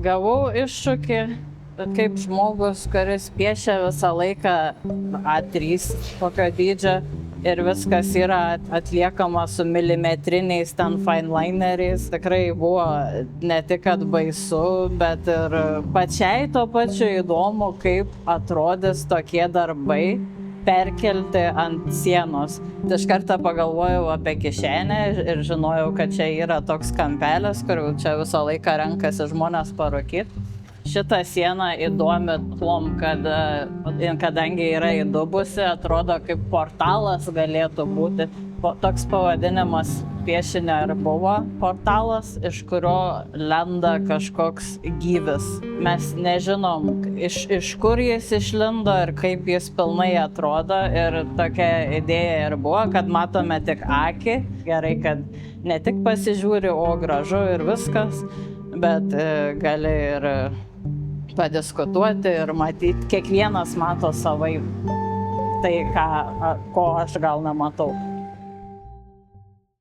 Gavau iššūkį, bet kaip žmogus, kuris piešia visą laiką A3 kokio dydžio ir viskas yra atliekama su milimetriniais ten finelineriais, tikrai buvo ne tik kad baisu, bet ir pačiai tuo pačiu įdomu, kaip atrodys tokie darbai perkelti ant sienos. Tai iš karto pagalvojau apie kišenę ir žinojau, kad čia yra toks kampelis, kur čia visą laiką renkasi žmonės parūkyti. Šita siena įdomi tuom, kad kadangi yra įdubusi, atrodo kaip portalas galėtų būti. Toks pavadinimas piešinio ir buvo portalas, iš kurio lenda kažkoks gyvis. Mes nežinom, iš kur jis išlindo ir kaip jis pilnai atrodo. Ir tokia idėja ir buvo, kad matome tik akį. Gerai, kad ne tik pasižiūri, o gražu ir viskas, bet gali ir padiskutuoti ir matyti, kiekvienas mato savaip tai, ko aš gal nematau.